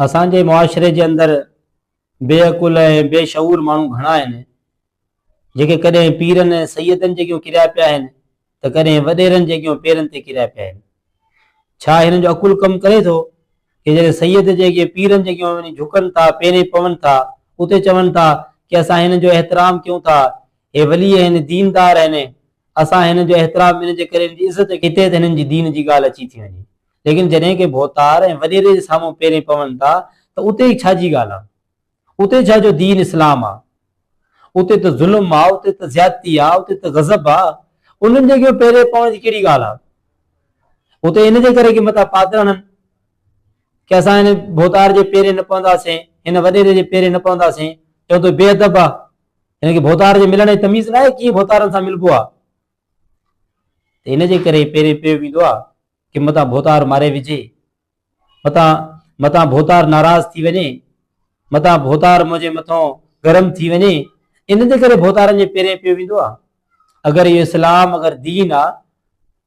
असांजे मुआशरे जे अंदर बेअकुल ऐं बेशऊर माण्हू घणा आहिनि जेके कॾहिं पीरनि ऐं सैयदनि जेकियूं किरिया पिया आहिनि त कॾहिं वॾेरनि जेकियूं पेरनि ते किरिया पिया आहिनि। छा हिननि जो अकुल कमु करे थो कि जॾहिं सैयद जेके पीरनि जेकियूं वञी झुकनि था, पेरे पवनि था, उते चवनि था कि असां हिन जो एहतराम कयूं था, हे वली आहिनि, दीनदार आहिनि, असां हिन जो एहतराम हिन जे करे इज़त किथे त हिननि जी दीन जी ॻाल्हि अची थी वञे। लेकिन जॾहिं के भोतार ऐं वॾेरे जे साम्हूं पेरे पवनि था त उते ई छा जी ॻाल्हि आहे? उते छा जो दीन इस्लाम आहे? उते त ज़ुल्म आहे, उते त ज़्यादती आहे, उते त गज़ब आहे। उन्हनि जेके पेरे पवण जी कहिड़ी ॻाल्हि आहे? उते इन जे करे कि मथां पादर हणनि कि असां हिन भोतार जे पेरे न पवंदासीं, हिन वॾेरे जे पेरे न पवंदासीं, चवनि तो बेअदब आहे, हिनखे भोतार जे मिलण जी तमीज़ न आहे, कीअं भोतारनि सां मिलबो आहे? त इन जे करे पेरे पियो वेंदो आहे कि मथां भोतार मारे विझे, मथां भोतार नाराज़ थी वञे, मथां भोतार मुंहिंजे मथां गरम थी वञे। इन जे करे भोतारनि जे पेरे पियो वेंदो आहे। अगरि इहो इस्लाम, अगरि दीन आहे,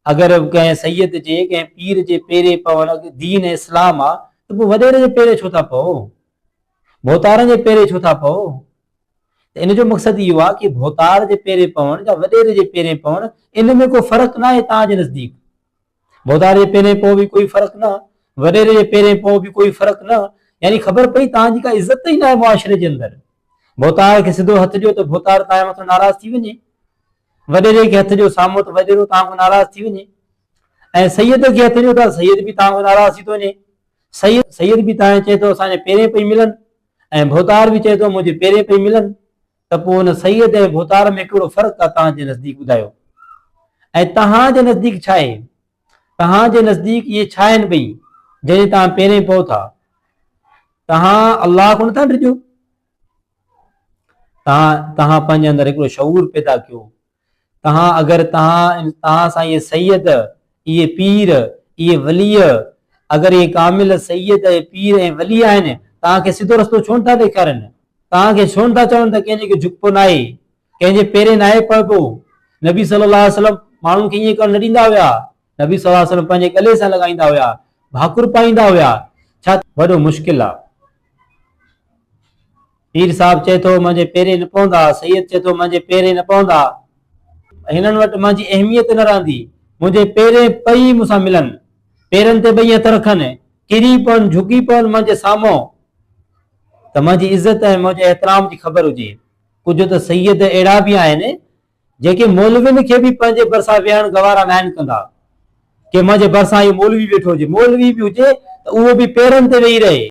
अगरि कंहिं सैयद जे, कंहिं पीर जे पेरे पवण दीन ऐं इस्लाम आहे, त पोइ वॾेरे जे पेरे छो था पओ? भोतारनि जे पेरे छो था पओ? इन जो मक़सदु इहो आहे कि भोतार जे पेरे पवण या वॾेरे जे पेरे पवण इन में को फ़र्क़ु न आहे तव्हांजे नज़दीक। भोतार जे पेरे पोइ बि कोई फ़र्क़ु न, वॾेरे जे पेरे पोइ बि कोई फ़र्क़ु न। यानी ख़बर पई तव्हांजी का इज़त ई न आहे मुआशरे जे अंदरि। भोतार खे सिधो हथ ॾियो त भोतार तव्हांजे मथां नाराज़ थी वञे, वॾेरे खे हथ ॾियो साम्हूं त वॾेरो तव्हां खां नाराज़ थी वञे, ऐं सैयद खे हथ ॾियो त सैयद बि तव्हां खां नाराज़ थी थो वञे। सैयद बि तव्हां चए थो असांजे पेरे पई मिलनि, ऐं भोतार बि चए थो मुंहिंजे पेरे पई मिलनि, त पोइ हुन सैयद ऐं भोतार में कहिड़ो फ़र्क़ु आहे तव्हांजे नज़दीक? ॿुधायो। ऐं तव्हांजे नज़दीक छा आहे? तव्हांजे नज़दीक इहे छा आहिनि ॿई जॾहिं तव्हां पेरे पओ था? तव्हां अल्लाह को नथा ॾिजो, तव्हां पंहिंजे अंदरि हिकिड़ो शऊर पैदा कयो। तव्हां अगरि तव्हां सां इहे सैयद, इहे पीर, इहे वली, अगरि इहे कामिल सैयद ऐं पीर ऐं वली आहिनि, तव्हांखे सिधो रस्तो छो नथा ॾेखारनि? तव्हांखे छो नथा चवनि त कंहिंजे खे झुकबो न आहे, कंहिंजे पेरे न आहे पइबो? नबी सल्लल्लाहु अलैहि वसल्लम माण्हुनि खे ईअं करणु न ॾींदा हुया। नबी सल्लल्लाहु अलैहि वसल्लम पंहिंजे गले सां लॻाईंदा हुया, भाकुर पाईंदा हुया। छा वॾो मुश्किल आहे? पीर साहब चए थो मुंहिंजे पेरे न पवंदा, सैयद चए थो मुंहिंजे पेरे न पवंदा, हिननि वटि मुंहिंजी अहमियत न रहंदी। मुंहिंजे पेरे पई मूंसां मिलनि, पेरनि ते ॿई हथ रखनि, किरी पवनि, झुकी पवनि मुंहिंजे साम्हूं, त मुंहिंजी इज़त ऐं मुंहिंजे एहतराम जी ख़बर हुजे। कुझु त सैयद अहिड़ा बि आहिनि जेके मौलवियुनि खे बि पंहिंजे भरिसां वेहण गवारा न आहिनि कंदा, कि मुंहिंजे भरिसां इहो मौलवी वेठो हुजे, मौलवी बि हुजे त उहो बि पेरनि ते वेही रहे।